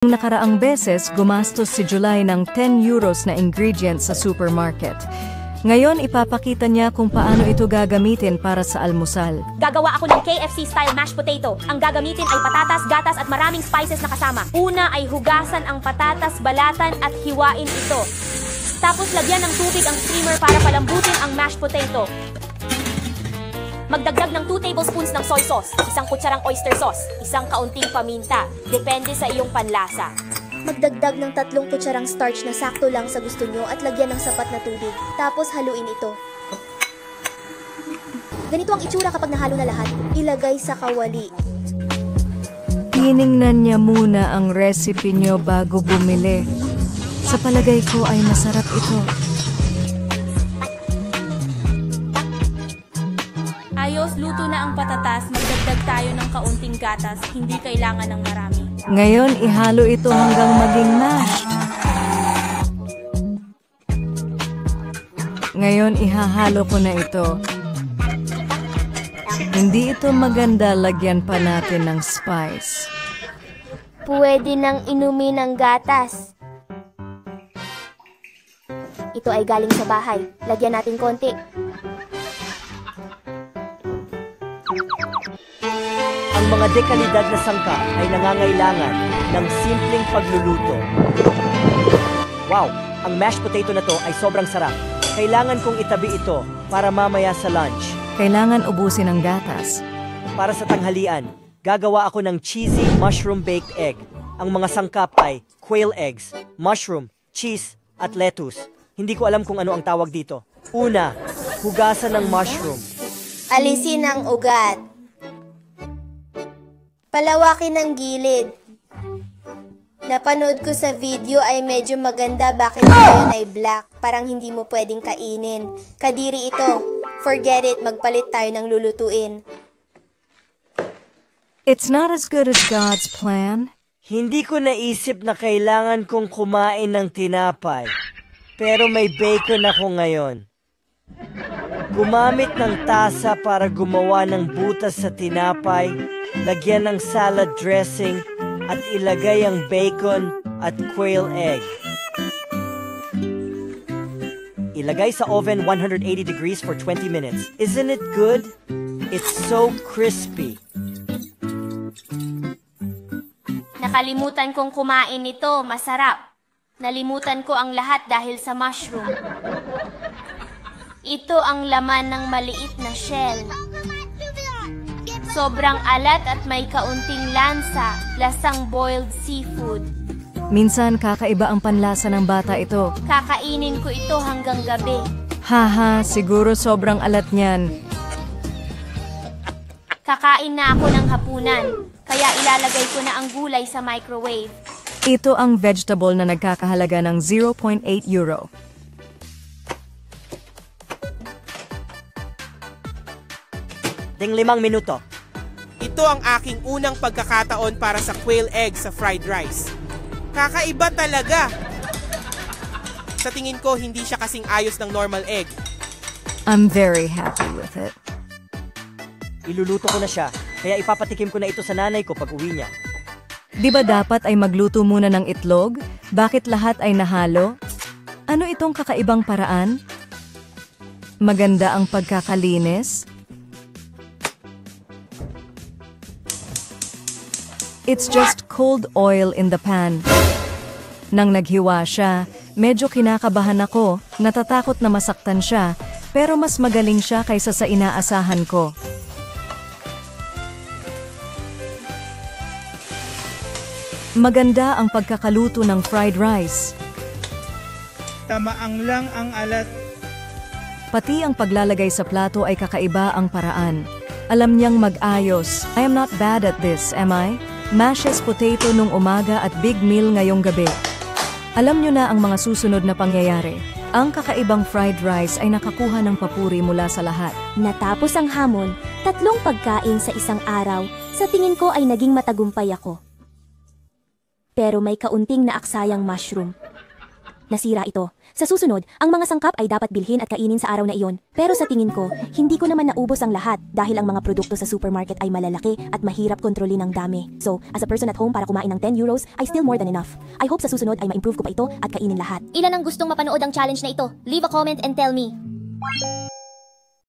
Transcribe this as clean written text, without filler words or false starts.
Nakaraang beses, gumastos si July ng 10 euros na ingredients sa supermarket. Ngayon, ipapakita niya kung paano ito gagamitin para sa almusal. Gagawa ako ng KFC-style mashed potato. Ang gagamitin ay patatas, gatas at maraming spices na kasama. Una ay hugasan ang patatas, balatan at hiwain ito. Tapos lagyan ng tubig ang steamer para palambutin ang mashed potato. Magdagdag ng 2 tablespoons ng soy sauce, 1 kutsarang oyster sauce, 1 kaunting paminta. Depende sa iyong panlasa. Magdagdag ng 3 kutsarang starch na sakto lang sa gusto nyo at lagyan ng sapat na tubig. Tapos haluin ito. Ganito ang itsura kapag nahalo na lahat. Ilagay sa kawali. Tiningnan niya muna ang recipe niyo bago bumili. Sa palagay ko ay masarap ito. Ayos, luto na ang patatas. Magdagdag tayo ng kaunting gatas. Hindi kailangan ng marami. Ngayon, ihalo ito hanggang maging mashed. Ngayon, ihahalo ko na ito. Hindi ito maganda, lagyan pa natin ng spice. Pwede nang inumin ng gatas. Ito ay galing sa bahay. Lagyan natin konti. Ang mga dekalidad na sangkap ay nangangailangan ng simpleng pagluluto. Wow! Ang mashed potato na to ay sobrang sarap. Kailangan kong itabi ito para mamaya sa lunch. Kailangan ubusin ang gatas. Para sa tanghalian, gagawa ako ng cheesy mushroom baked egg. Ang mga sangkap ay quail eggs, mushroom, cheese, at lettuce. Hindi ko alam kung ano ang tawag dito. Una, hugasan ng mushroom. Alisin ang ugat. Palawakin ang gilid. Napanood ko sa video ay medyo maganda, bakit ngayon ay black? Parang hindi mo pwedeng kainin. Kadiri ito. Forget it, magpalit tayo ng lulutuin. It's not as good as God's plan. Hindi ko naisip na kailangan kong kumain ng tinapay. Pero may bacon ako ngayon. Gumamit ng tasa para gumawa ng butas sa tinapay, lagyan ng salad dressing, at ilagay ang bacon at quail egg. Ilagay sa oven 180 degrees for 20 minutes. Isn't it good? It's so crispy. Nakalimutan kong kumain ito. Masarap. Nalimutan ko ang lahat dahil sa mushroom. Ito ang laman ng maliit na shell. Sobrang alat at may kaunting lansa, lasang boiled seafood. Minsan kakaiba ang panlasa ng bata ito. Kakainin ko ito hanggang gabi. Haha, siguro sobrang alat niyan. Kakain na ako ng hapunan, kaya ilalagay ko na ang gulay sa microwave. Ito ang vegetable na nagkakahalaga ng 0.8 euro. Ding 5 minuto. Ito ang aking unang pagkakataon para sa quail egg sa fried rice. Kakaiba talaga! Sa tingin ko, hindi siya kasing ayos ng normal egg. I'm very happy with it. Iluluto ko na siya, kaya ipapatikim ko na ito sa nanay ko pag uwi niya. Di ba dapat ay magluto muna ng itlog? Bakit lahat ay nahalo? Ano itong kakaibang paraan? Maganda ang pagkakalinis? It's just cold oil in the pan. Nang naghiwa siya, medyo kinakabahan ako, natatakot na masaktan siya, pero mas magaling siya kaysa sa inaasahan ko. Maganda ang pagkakaluto ng fried rice. Tamaang lang ang alat. Pati ang paglalagay sa plato ay kakaiba ang paraan. Alam niyang mag-ayos. I am not bad at this, am I? Mashed potato nung umaga at big meal ngayong gabi. Alam niyo na ang mga susunod na pangyayari. Ang kakaibang fried rice ay nakakuha ng papuri mula sa lahat. Natapos ang hamon, 3 pagkain sa isang araw, sa tingin ko ay naging matagumpay ako. Pero may kaunting naaksayang mushroom. nasira ito. Sa susunod, ang mga sangkap ay dapat bilhin at kainin sa araw na iyon. Pero sa tingin ko, hindi ko naman naubos ang lahat dahil ang mga produkto sa supermarket ay malalaki at mahirap kontrolin ng dami. So, as a person at home para kumain ng 10 euros ay still more than enough. I hope sa susunod ay ma-improve ko pa ito at kainin lahat. Ilan ang gustong mapanood ang challenge na ito? Leave a comment and tell me.